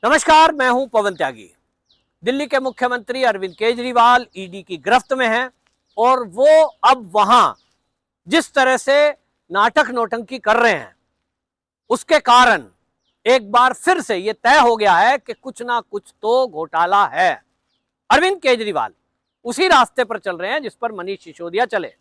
नमस्कार, मैं हूं पवन त्यागी। दिल्ली के मुख्यमंत्री अरविंद केजरीवाल ईडी की गिरफ्त में हैं और वो अब वहां जिस तरह से नाटक नौटंकी कर रहे हैं उसके कारण एक बार फिर से ये तय हो गया है कि कुछ ना कुछ तो घोटाला है। अरविंद केजरीवाल उसी रास्ते पर चल रहे हैं जिस पर मनीष सिसोदिया चले।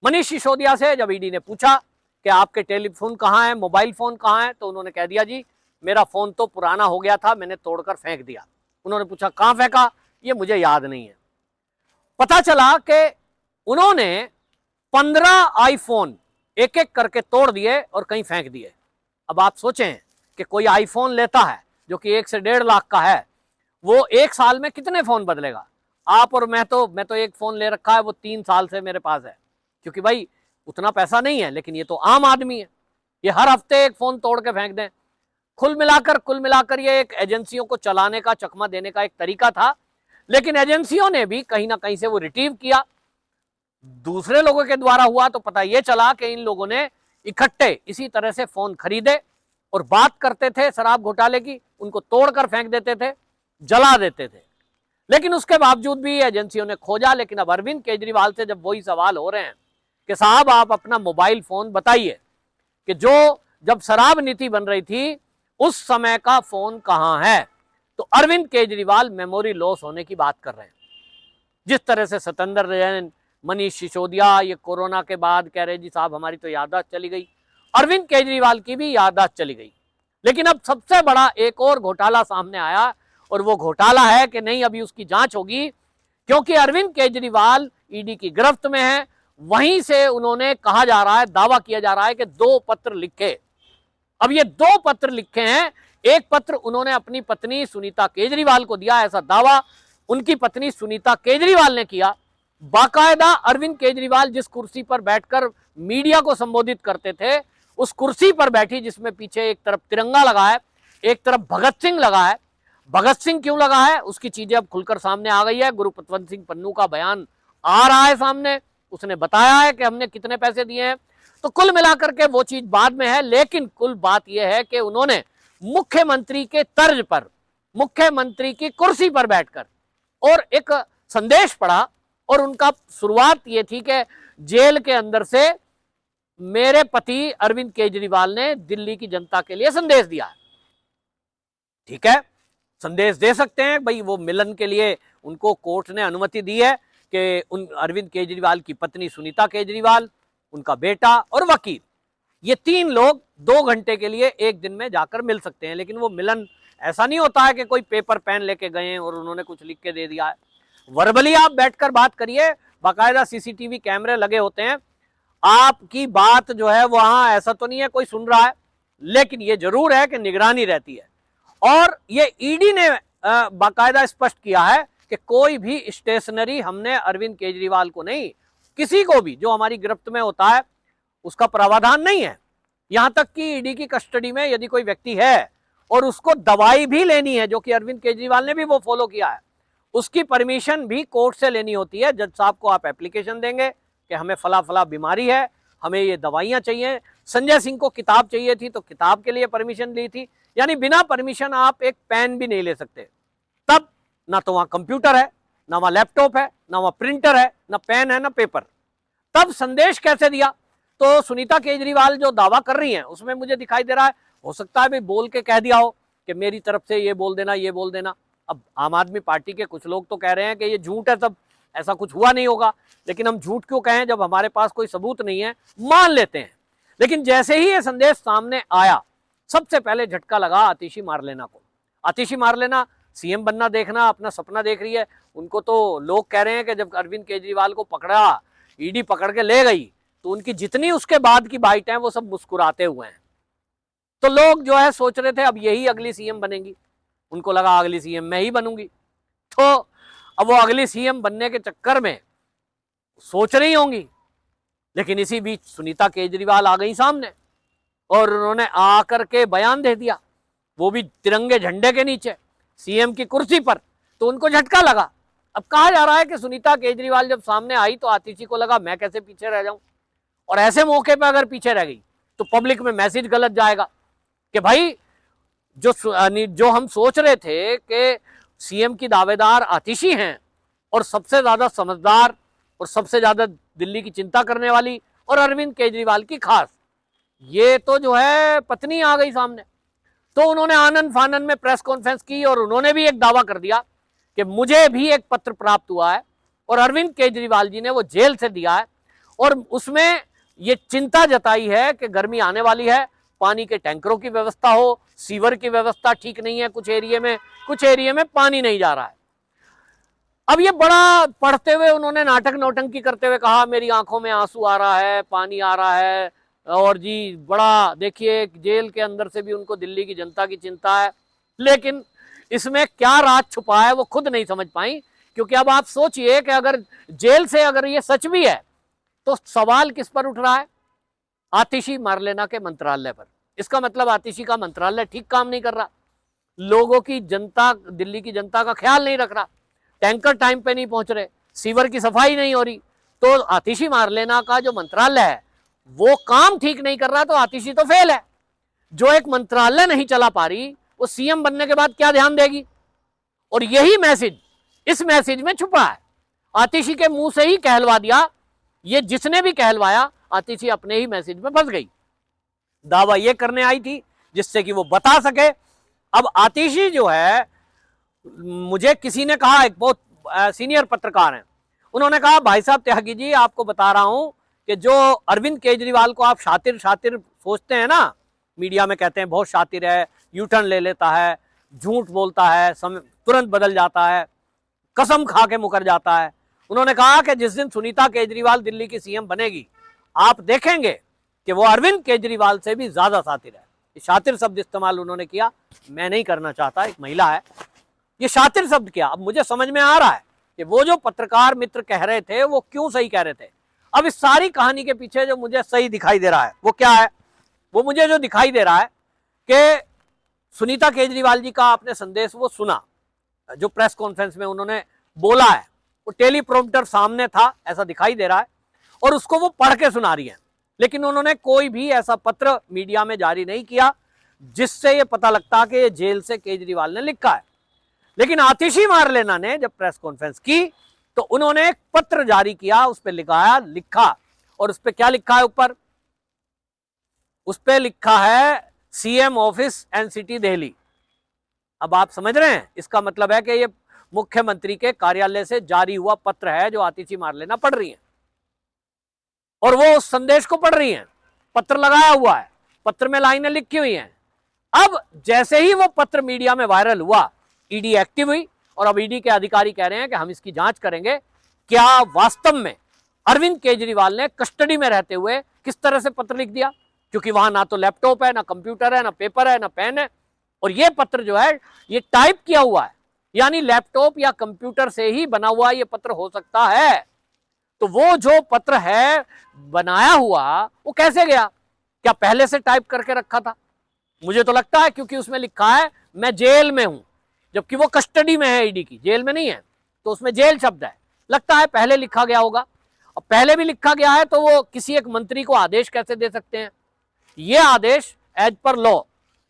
मनीष सिसोदिया से जब ईडी ने पूछा कि आपके टेलीफोन कहां है, मोबाइल फोन कहां है, तो उन्होंने कह दिया जी मेरा फोन तो पुराना हो गया था, मैंने तोड़कर फेंक दिया। उन्होंने पूछा कहां फेंका, ये मुझे याद नहीं है। पता चला कि उन्होंने 15 आईफोन एक एक करके तोड़ दिए और कहीं फेंक दिए। अब आप सोचें कि कोई आईफोन लेता है जो कि 1 से 1.5 लाख का है, वो एक साल में कितने फोन बदलेगा? आप और मैं तो एक फोन ले रखा है, वो 3 साल से मेरे पास है, क्योंकि भाई उतना पैसा नहीं है। लेकिन ये तो आम आदमी है, ये हर हफ्ते एक फोन तोड़ के फेंक दें। कुल मिलाकर ये एक एजेंसियों को चलाने का, चकमा देने का एक तरीका था। लेकिन एजेंसियों ने भी कहीं ना कहीं से वो रिट्रीव किया। दूसरे लोगों के द्वारा हुआ तो पता ये चला कि इन लोगों ने इकट्ठे इसी तरह से फोन खरीदे और बात करते थे शराब घोटाले की, उनको तोड़कर फेंक देते थे, जला देते थे। लेकिन उसके बावजूद भी एजेंसियों ने खोजा। लेकिन अब अरविंद केजरीवाल से जब वही सवाल हो रहे हैं कि साहब आप अपना मोबाइल फोन बताइए कि जो जब शराब नीति बन रही थी उस समय का फोन कहां है, तो अरविंद केजरीवाल मेमोरी लॉस होने की बात कर रहे हैं। जिस तरह से सत्येंद्र जैन, मनीष सिसोदिया ये कोरोना के बाद कह रहे जी साहब हमारी तो याददाश्त चली गई, अरविंद केजरीवाल की भी याददाश्त चली गई। लेकिन अब सबसे बड़ा एक और घोटाला सामने आया और वो घोटाला है कि नहीं, अभी उसकी जांच होगी, क्योंकि अरविंद केजरीवाल ईडी की गिरफ्त में है। वहीं से उन्होंने कहा जा रहा है, दावा किया जा रहा है कि 2 पत्र लिखे। अब ये 2 पत्र लिखे हैं। एक पत्र उन्होंने अपनी पत्नी सुनीता केजरीवाल को दिया, ऐसा दावा उनकी पत्नी सुनीता केजरीवाल ने किया। बाकायदा अरविंद केजरीवाल जिस कुर्सी पर बैठकर मीडिया को संबोधित करते थे उस कुर्सी पर बैठी, जिसमें पीछे एक तरफ तिरंगा लगा है, एक तरफ भगत सिंह लगा है। भगत सिंह क्यों लगा है उसकी चीजें अब खुलकर सामने आ गई है। गुरपतवंत सिंह पन्नू का बयान आ रहा है सामने, उसने बताया है कि हमने कितने पैसे दिए हैं। तो कुल मिलाकर के वो चीज बाद में है, लेकिन कुल बात यह है कि उन्होंने मुख्यमंत्री के तर्ज पर, मुख्यमंत्री की कुर्सी पर बैठकर और एक संदेश पढ़ा और उनका शुरुआत ये थी कि जेल के अंदर से मेरे पति अरविंद केजरीवाल ने दिल्ली की जनता के लिए संदेश दिया है। ठीक है, संदेश दे सकते हैं भाई, वो मिलन के लिए उनको कोर्ट ने अनुमति दी है कि उन अरविंद केजरीवाल की पत्नी सुनीता केजरीवाल, उनका बेटा और वकील, ये 3 लोग 2 घंटे के लिए एक दिन में जाकर मिल सकते हैं। लेकिन वो मिलन ऐसा नहीं होता है कि कोई पेपर पेन लेके गए और उन्होंने कुछ लिख के दे दिया है। वर्बली आप बैठकर बात करिए, बाकायदा सीसीटीवी कैमरे लगे होते हैं, आपकी बात जो है वहां ऐसा तो नहीं है कोई सुन रहा है, लेकिन ये जरूर है कि निगरानी रहती है। और ये ईडी ने बाकायदा स्पष्ट किया है कि कोई भी स्टेशनरी हमने अरविंद केजरीवाल को नहीं, किसी को भी जो हमारी गिरफ्त में होता है उसका प्रावधान नहीं है। यहां तक कि ईडी की कस्टडी में यदि कोई व्यक्ति है और उसको दवाई भी लेनी है, जो कि अरविंद केजरीवाल ने भी वो फॉलो किया है, उसकी परमिशन भी कोर्ट से लेनी होती है। जज साहब को आप एप्लीकेशन देंगे कि हमें फला फला बीमारी है, हमें ये दवाइयां चाहिए। संजय सिंह को किताब चाहिए थी तो किताब के लिए परमिशन ली थी। यानी बिना परमिशन आप एक पेन भी नहीं ले सकते। तब ना तो वहां कंप्यूटर है, ना वहां लैपटॉप है, ना वहां प्रिंटर है, ना पेन है, ना पेपर। तब संदेश कैसे दिया? तो सुनीता केजरीवाल जो दावा कर रही हैं उसमें मुझे दिखाई दे रहा है, हो सकता है भाई बोल के कह दिया हो कि मेरी तरफ से ये बोल देना, ये बोल देना। अब आम आदमी पार्टी के कुछ लोग तो कह रहे हैं कि ये झूठ है, सब ऐसा कुछ हुआ नहीं होगा। लेकिन हम झूठ क्यों कहें जब हमारे पास कोई सबूत नहीं है, मान लेते हैं। लेकिन जैसे ही ये संदेश सामने आया, सबसे पहले झटका लगा आतिशी मारलेना को। आतिशी मारलेना सीएम बनना देखना अपना सपना देख रही है। उनको तो लोग कह रहे हैं कि जब अरविंद केजरीवाल को पकड़ा, ईडी पकड़ के ले गई, तो उनकी जितनी उसके बाद की बाइट हैं वो सब मुस्कुराते हुए हैं। तो लोग जो है सोच रहे थे अब यही अगली सीएम बनेंगी। उनको लगा अगली सीएम मैं ही बनूंगी। तो अब वो अगली सीएम बनने के चक्कर में सोच रही होंगी। लेकिन इसी बीच सुनीता केजरीवाल आ गई सामने और उन्होंने आकर के बयान दे दिया, वो भी तिरंगे झंडे के नीचे सीएम की कुर्सी पर। तो उनको झटका लगा। अब कहा जा रहा है कि सुनीता केजरीवाल जब सामने आई तो आतिशी को लगा मैं कैसे पीछे रह जाऊं, और ऐसे मौके पर अगर पीछे रह गई तो पब्लिक में मैसेज गलत जाएगा कि भाई जो हम सोच रहे थे कि सीएम की दावेदार आतिशी हैं और सबसे ज्यादा समझदार और सबसे ज्यादा दिल्ली की चिंता करने वाली और अरविंद केजरीवाल की खास, ये तो जो है पत्नी आ गई सामने। तो उन्होंने आनंद फानन में प्रेस कॉन्फ्रेंस की और उन्होंने भी एक दावा कर दिया कि मुझे भी एक पत्र प्राप्त हुआ है और अरविंद केजरीवाल जी ने वो जेल से दिया है और उसमें ये चिंता जताई है कि गर्मी आने वाली है, पानी के टैंकरों की व्यवस्था हो, सीवर की व्यवस्था ठीक नहीं है कुछ एरिया में पानी नहीं जा रहा है। अब ये बड़ा पढ़ते हुए उन्होंने नाटक नौटंकी करते हुए कहा मेरी आंखों में आंसू आ रहा है, पानी आ रहा है, और जी बड़ा देखिए जेल के अंदर से भी उनको दिल्ली की जनता की चिंता है। लेकिन इसमें क्या राज छुपा है वो खुद नहीं समझ पाई, क्योंकि अब आप सोचिए कि अगर जेल से अगर ये सच भी है तो सवाल किस पर उठ रहा है? आतिशी मारलेना के मंत्रालय पर। इसका मतलब आतिशी का मंत्रालय ठीक काम नहीं कर रहा, लोगों की जनता, दिल्ली की जनता का ख्याल नहीं रख रहा, टैंकर टाइम पे नहीं पहुंच रहे, सीवर की सफाई नहीं हो रही। तो आतिशी मारलेना का जो मंत्रालय है वो काम ठीक नहीं कर रहा, तो आतिशी तो फेल है। जो एक मंत्रालय नहीं चला पा रही वो सीएम बनने के बाद क्या ध्यान देगी? और यही मैसेज इस मैसेज में छुपा है। आतिशी के मुंह से ही कहलवा दिया, ये जिसने भी कहलवाया आतिशी अपने ही मैसेज में फंस गई। दावा ये करने आई थी जिससे कि वो बता सके। अब आतिशी जो है, मुझे किसी ने कहा, एक बहुत सीनियर पत्रकार हैं, उन्होंने कहा भाई साहब त्यागी जी आपको बता रहा हूं कि जो अरविंद केजरीवाल को आप शातिर शातिर सोचते हैं ना, मीडिया में कहते हैं बहुत शातिर है, यू टर्न ले लेता है, झूठ बोलता है, समय तुरंत बदल जाता है, कसम खा के मुकर जाता है। उन्होंने कहा कि जिस दिन सुनीता केजरीवाल दिल्ली की सीएम बनेगी आप देखेंगे कि वो अरविंद केजरीवाल से भी ज्यादा शातिर है। ये शातिर शब्द इस्तेमाल उन्होंने किया, मैं नहीं करना चाहता, एक महिला है, ये शातिर शब्द किया। अब मुझे समझ में आ रहा है कि वो जो पत्रकार मित्र कह रहे थे वो क्यों सही कह रहे थे। अब इस सारी कहानी के पीछे जो मुझे सही दिखाई दे रहा है वो क्या है? वो मुझे जो दिखाई दे रहा है कि सुनीता केजरीवाल जी का आपने संदेश वो सुना, जो प्रेस कॉन्फ्रेंस में उन्होंने बोला है, वो टेलीप्रॉम्प्टर सामने था ऐसा दिखाई दे रहा है और उसको वो पढ़ के सुना रही है। लेकिन उन्होंने कोई भी ऐसा पत्र मीडिया में जारी नहीं किया जिससे ये पता लगता कि ये जेल से केजरीवाल ने लिखा है। लेकिन आतिशी मारलेना ने जब प्रेस कॉन्फ्रेंस की तो उन्होंने एक पत्र जारी किया, उस पर लिखा, और उस पर क्या लिखा है? ऊपर उस पर लिखा है सीएम ऑफिस एनसीटी दिल्ली। अब आप समझ रहे हैं, इसका मतलब है कि ये मुख्यमंत्री के कार्यालय से जारी हुआ पत्र है जो आतिशी मारलेना पढ़ रही है और वो उस संदेश को पढ़ रही हैं। पत्र लगाया हुआ है, पत्र में लाइनें लिखी हुई हैं। अब जैसे ही वो पत्र मीडिया में वायरल हुआ, ईडी एक्टिव हुई और अब ईडी के अधिकारी कह रहे हैं कि हम इसकी जांच करेंगे, क्या वास्तव में अरविंद केजरीवाल ने कस्टडी में रहते हुए किस तरह से पत्र लिख दिया, क्योंकि वहां ना तो लैपटॉप है, ना कंप्यूटर है, ना पेपर है, ना पेन है, और ये पत्र जो है ये टाइप किया हुआ है, यानी लैपटॉप या कंप्यूटर से ही बना हुआ ये पत्र हो सकता है। तो वो जो पत्र है बनाया हुआ वो कैसे गया? क्या पहले से टाइप करके रखा था? मुझे तो लगता है क्योंकि उसमें लिखा है मैं जेल में हूं, जबकि वो कस्टडी में है ईडी की, जेल में नहीं है, तो उसमें जेल शब्द है, लगता है पहले लिखा गया होगा। और पहले भी लिखा गया है तो वो किसी एक मंत्री को आदेश कैसे दे सकते हैं? ये आदेश एज पर लॉ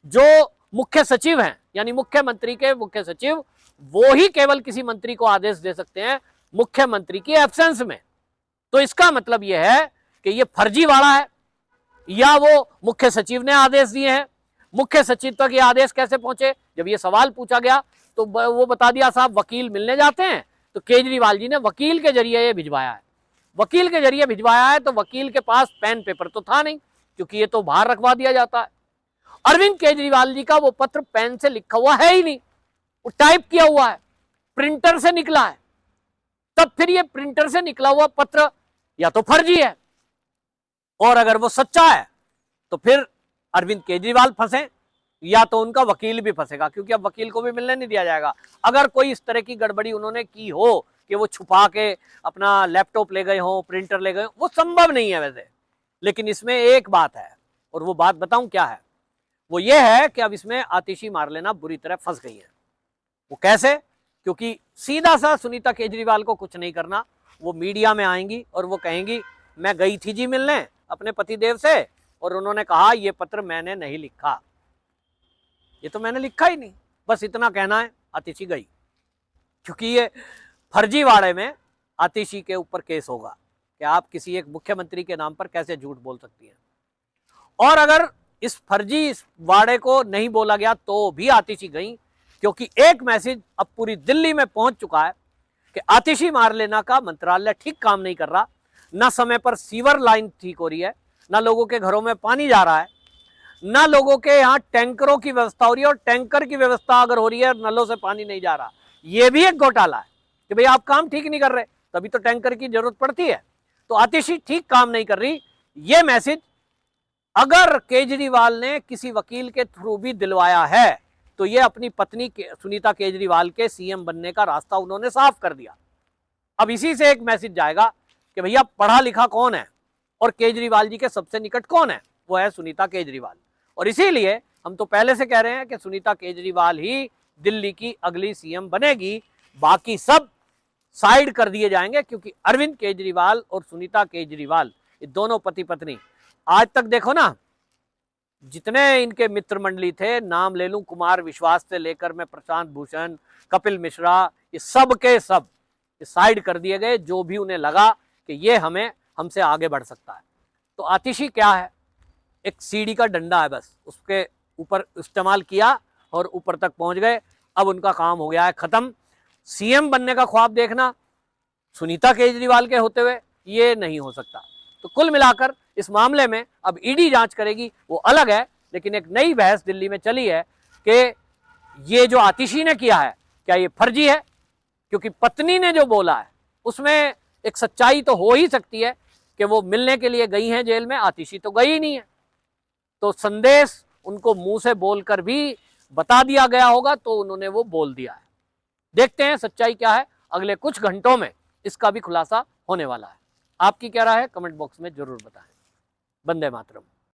जो मुख्य सचिव हैं, यानी मुख्यमंत्री के मुख्य सचिव, वो ही केवल किसी मंत्री को आदेश दे सकते हैं मुख्यमंत्री की एब्सेंस में। तो इसका मतलब यह है कि ये फर्जीवाड़ा है या वो मुख्य सचिव ने आदेश दिए हैं। मुख्य सचिव तक ये आदेश कैसे पहुंचे? जब ये सवाल पूछा गया तो वो बता दिया साहब वकील मिलने जाते हैं, तो केजरीवाल जी ने वकील के जरिए ये भिजवाया है। वकील के जरिए भिजवाया है तो वकील के पास पेन पेपर तो था नहीं, क्योंकि ये तो बाहर रखवा दिया जाता है। अरविंद केजरीवाल जी का वो पत्र पेन से लिखा हुआ है ही नहीं, वो टाइप किया हुआ है, प्रिंटर से निकला है। तब फिर ये प्रिंटर से निकला हुआ पत्र या तो फर्जी है, और अगर वो सच्चा है तो फिर अरविंद केजरीवाल फंसे या तो उनका वकील भी फंसेगा, क्योंकि अब वकील को भी मिलने नहीं दिया जाएगा। अगर कोई इस तरह की गड़बड़ी उन्होंने की हो कि वो छुपा के अपना लैपटॉप ले गए हो, प्रिंटर ले गए हो, वो संभव नहीं है वैसे। लेकिन इसमें एक बात है, और वो बात बताऊं क्या है? वो ये है कि अब इसमें आतिशी मारलेना बुरी तरह फंस गई है। वो कैसे? क्योंकि सीधा सा सुनीता केजरीवाल को कुछ नहीं करना, वो मीडिया में आएंगी और वो कहेंगी मैं गई थी जी मिलने अपने पतिदेव से और उन्होंने कहा ये पत्र मैंने नहीं लिखा। ये तो मैंने लिखा ही नहीं, बस इतना कहना है आतिशी गई, क्योंकि ये फर्जीवाड़े में आतिशी के ऊपर केस होगा कि आप किसी एक मुख्यमंत्री के नाम पर कैसे झूठ बोल सकती हैं। और अगर इस फर्जी वाड़े को नहीं बोला गया तो भी आतिशी गई, क्योंकि एक मैसेज अब पूरी दिल्ली में पहुंच चुका है कि आतिशी मारलेना का मंत्रालय ठीक काम नहीं कर रहा, ना समय पर सीवर लाइन ठीक हो रही है, ना लोगों के घरों में पानी जा रहा है, ना लोगों के यहाँ टैंकरों की व्यवस्था हो रही है, और टैंकर की व्यवस्था अगर हो रही है नलों से पानी नहीं जा रहा, ये भी एक घोटाला है कि भाई आप काम ठीक नहीं कर रहे, तभी तो टैंकर की जरूरत पड़ती है। तो आतिशी ठीक काम नहीं कर रही। ये मैसेज अगर केजरीवाल ने किसी वकील के थ्रू भी दिलवाया है तो ये अपनी पत्नी सुनीता केजरीवाल के सीएम बनने का रास्ता उन्होंने साफ कर दिया। अब इसी से एक मैसेज जाएगा कि भैया पढ़ा लिखा कौन है और केजरीवाल जी के सबसे निकट कौन है, वो है सुनीता केजरीवाल। और इसीलिए हम तो पहले से कह रहे हैं कि सुनीता केजरीवाल ही दिल्ली की अगली सीएम बनेगी, बाकी सब साइड कर दिए जाएंगे, क्योंकि अरविंद केजरीवाल और सुनीता केजरीवाल ये दोनों पति पत्नी, आज तक देखो ना जितने इनके मित्र मंडली थे, नाम ले लूं कुमार विश्वास से लेकर मैं प्रशांत भूषण, कपिल मिश्रा, ये सब के सब साइड कर दिए गए, जो भी उन्हें लगा कि ये हमसे आगे बढ़ सकता है। तो आतिशी क्या है, एक सीढ़ी का डंडा है, बस उसके ऊपर इस्तेमाल किया और ऊपर तक पहुंच गए। अब उनका काम हो गया है खत्म। सीएम बनने का ख्वाब देखना सुनीता केजरीवाल के होते हुए ये नहीं हो सकता। तो कुल मिलाकर इस मामले में अब ईडी जांच करेगी, वो अलग है, लेकिन एक नई बहस दिल्ली में चली है कि ये जो आतिशी ने किया है क्या ये फर्जी है, क्योंकि पत्नी ने जो बोला है उसमें एक सच्चाई तो हो ही सकती है कि वो मिलने के लिए गई हैं जेल में, आतिशी तो गई ही नहीं है। तो संदेश उनको मुंह से बोलकर भी बता दिया गया होगा, तो उन्होंने वो बोल दिया है। देखते हैं सच्चाई क्या है, अगले कुछ घंटों में इसका भी खुलासा होने वाला है। आपकी क्या राय है कमेंट बॉक्स में जरूर बताएं। वंदे मातरम।